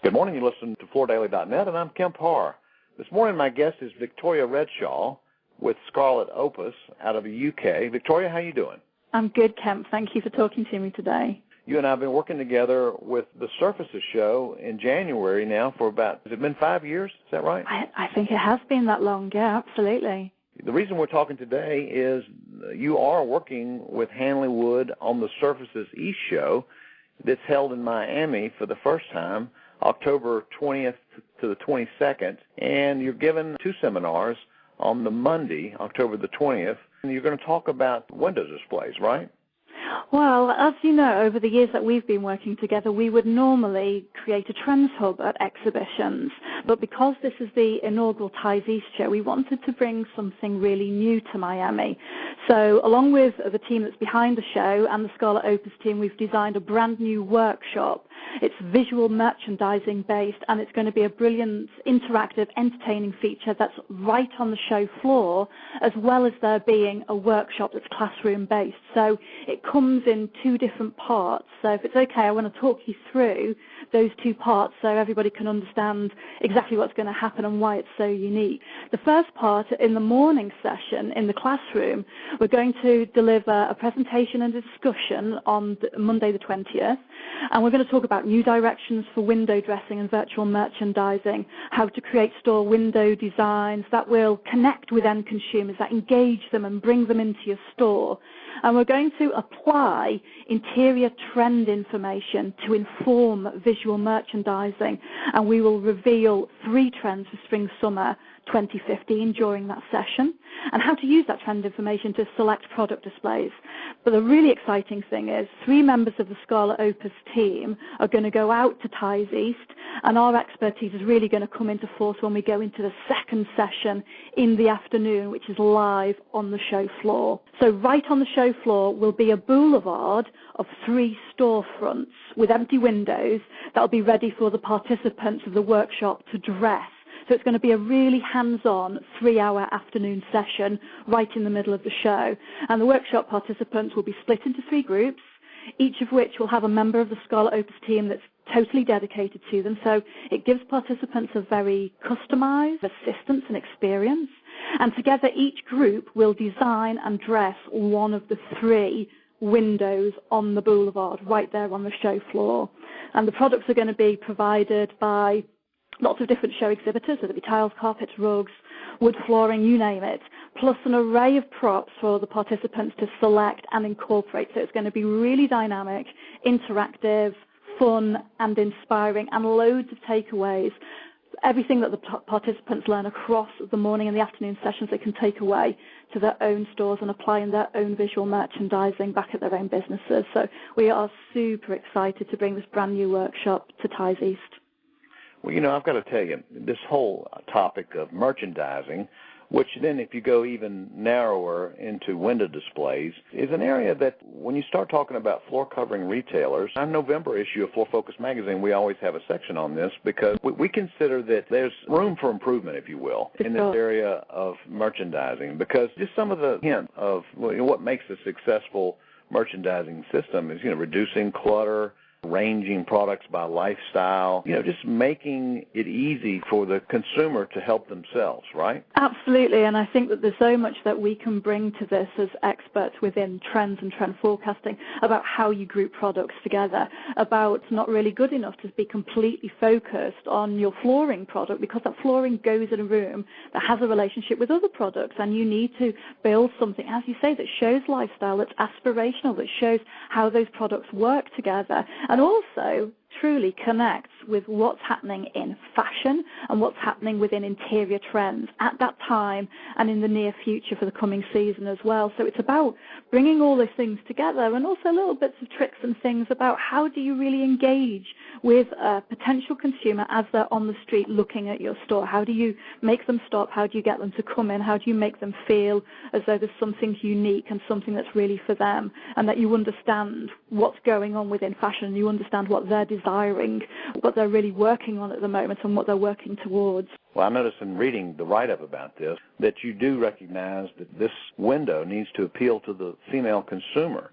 Good morning. You listen to FloorDaily.net, and I'm Kemp Harr. This morning, my guest is Victoria Redshaw with Scarlet Opus out of the UK. Victoria, how are you doing? I'm good, Kemp. Thank you for talking to me today. You and I have been working together with the Surfaces show in January now for about, has it been 5 years? Is that right? I think it has been that long, yeah, absolutely. The reason we're talking today is you are working with Hanley Wood on the Surfaces East show that's held in Miami for the first time, October 20th to the 22nd, and you're given 2 seminars on the Monday, October the 20th, and you're going to talk about window displays, right? Well, as you know, over the years that we've been working together, we would normally create a trends hub at exhibitions. But because this is the inaugural Ties East show, we wanted to bring something really new to Miami. So along with the team that's behind the show and the Scarlet Opus team, we've designed a brand new workshop. It's visual merchandising based, and it's going to be a brilliant, interactive, entertaining feature that's right on the show floor, as well as there being a workshop that's classroom based. So it comes in 2 different parts. So if it's okay, I want to talk you through those 2 parts so everybody can understand exactly what's going to happen and why it's so unique. The first part, in the morning session in the classroom, we're going to deliver a presentation and a discussion on Monday the 20th, and we're going to talk about new directions for window dressing and virtual merchandising, how to create store window designs that will connect with end consumers, that engage them and bring them into your store. And we're going to apply interior trend information to inform visual merchandising, and we will reveal 3 trends for spring-summer 2015 during that session, and how to use that trend information to select product displays. But the really exciting thing is 3 members of the Scarlet Opus team are going to go out to Ties East, and our expertise is really going to come into force when we go into the second session in the afternoon, which is live on the show floor. So right on the show floor will be a boulevard of 3 storefronts with empty windows that will be ready for the participants of the workshop to dress. So it's going to be a really hands-on 3-hour afternoon session right in the middle of the show. And the workshop participants will be split into 3 groups, each of which will have a member of the Scarlet Opus team that's totally dedicated to them. So it gives participants a very customized assistance and experience. And together each group will design and dress one of the 3 windows on the boulevard right there on the show floor. And the products are going to be provided by lots of different show exhibitors, whether it be tiles, carpets, rugs, wood flooring, you name it, plus an array of props for the participants to select and incorporate. So it's going to be really dynamic, interactive, fun and inspiring, and loads of takeaways. Everything that the participants learn across the morning and the afternoon sessions they can take away to their own stores and apply in their own visual merchandising back at their own businesses. So we are super excited to bring this brand new workshop to Ties East. Well, you know, I've got to tell you, this whole topic of merchandising, which then if you go even narrower into window displays, is an area that when you start talking about floor covering retailers, our November issue of Floor Focus magazine, we always have a section on this because we consider that there's room for improvement, if you will, in this area of merchandising, because just some of the hint of what makes a successful merchandising system is, reducing clutter, ranging products by lifestyle, just making it easy for the consumer to help themselves, right? Absolutely, and I think that there's so much that we can bring to this as experts within trends and trend forecasting about how you group products together, about not really good enough to be completely focused on your flooring product, because that flooring goes in a room that has a relationship with other products, and you need to build something, as you say, that shows lifestyle, that's aspirational, that shows how those products work together, and also truly connects with what's happening in fashion and what's happening within interior trends at that time and in the near future for the coming season as well. So it's about bringing all those things together, and also little bits of tricks and things about how do you really engage with a potential consumer as they're on the street looking at your store. How do you make them stop? How do you get them to come in? How do you make them feel as though there's something unique and something that's really for them, and that you understand what's going on within fashion, you understand what they're desiring, what they're really working on at the moment, and what they're working towards. Well, I noticed in reading the write-up about this that you do recognize that this window needs to appeal to the female consumer.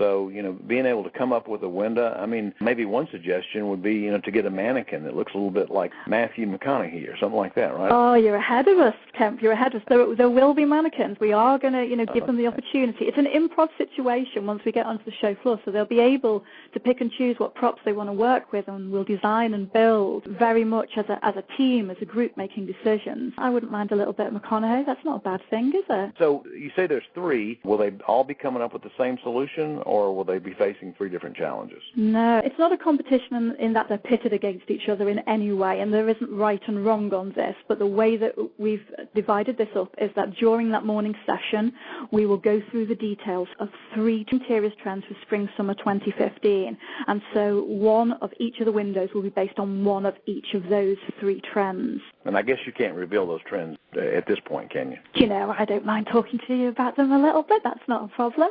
So, being able to come up with a window, maybe one suggestion would be, to get a mannequin that looks a little bit like Matthew McConaughey or something like that, right? Oh, you're ahead of us, Kemp. You're ahead of us. There will be mannequins. We are going to, give them the opportunity. It's an improv situation once we get onto the show floor, so they'll be able to pick and choose what props they want to work with, and we'll design and build very much as a team, as a group, making decisions. I wouldn't mind a little bit of McConaughey. That's not a bad thing, is it? So you say there's 3. Will they all be coming up with the same solution, or will they be facing 3 different challenges? No, it's not a competition in that they're pitted against each other in any way, and there isn't right and wrong on this, but the way that we've divided this up is that during that morning session, we will go through the details of 3 interiors trends for Spring-Summer 2015, and so one of each of the windows will be based on one of each of those 3 trends. And I guess you can't reveal those trends at this point, can you? I don't mind talking to you about them a little bit. That's not a problem.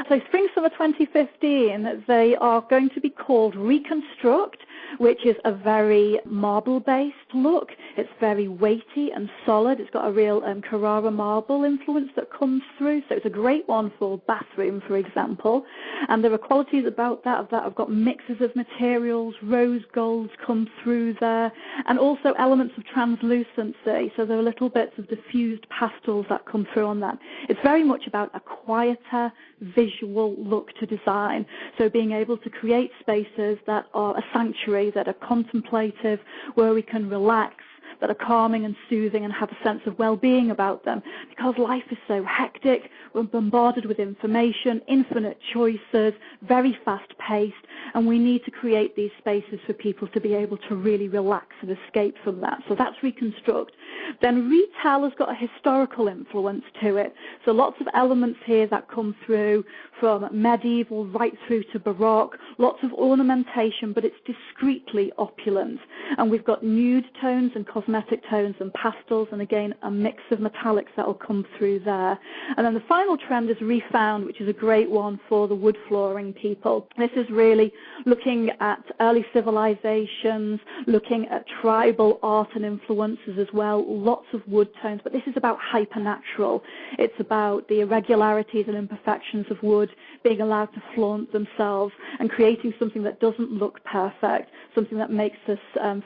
So Spring-Summer 2015, they are going to be called Reconstruct, which is a very marble-based look. It's very weighty and solid. It's got a real Carrara marble influence that comes through. So it's a great one for bathroom, for example. And there are qualities about that. I've got mixes of materials, rose golds come through there, and also elements of translucency. So there are little bits of diffused pastels that come through on that. It's very much about a quieter visual look to design. So being able to create spaces that are a sanctuary, that are contemplative, where we can relax, that are calming and soothing and have a sense of well-being about them. Because life is so hectic, we're bombarded with information, infinite choices, very fast-paced, and we need to create these spaces for people to be able to really relax and escape from that. So that's Reconstruct. Then Retell has got a historical influence to it. So lots of elements here that come through from medieval right through to Baroque, lots of ornamentation, but it's discreetly opulent. And we've got nude tones and cosmetic tones and pastels, and again, a mix of metallics that will come through there. And then the final trend is Refound, which is a great one for the wood flooring people. This is really looking at early civilizations, looking at tribal art and influences as well, lots of wood tones, but this is about hypernatural. It's about the irregularities and imperfections of wood being allowed to flaunt themselves and creating something that doesn't look perfect, something that makes us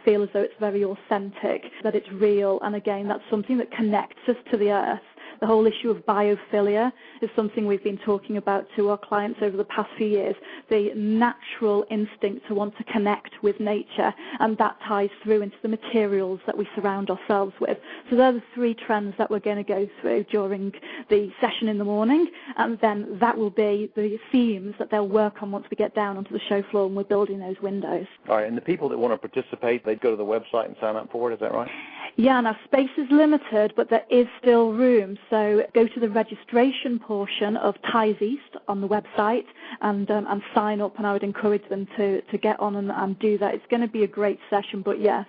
feel as though it's very authentic, that it's real, and again, that's something that connects us to the earth. The whole issue of biophilia is something we've been talking about to our clients over the past few years, the natural instinct to want to connect with nature, and that ties through into the materials that we surround ourselves with. So they're the 3 trends that we're going to go through during the session in the morning, and then that will be the themes that they'll work on once we get down onto the show floor and we're building those windows. All right, and the people that want to participate, they go to the website and sign up for it, is that right? Yeah, now space is limited, but there is still room. So go to the registration portion of Ties East on the website and sign up, and I would encourage them to get on and do that. It's going to be a great session, but yes,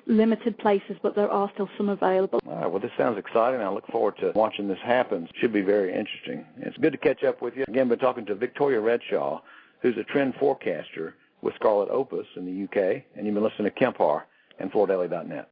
limited places, but there are still some available. All right, well, this sounds exciting. I look forward to watching this happen. It should be very interesting. It's good to catch up with you. Again, we're talking to Victoria Redshaw, who's a trend forecaster with Scarlet Opus in the UK, and you've been listening to Kemp Harr and FloorDaily.net.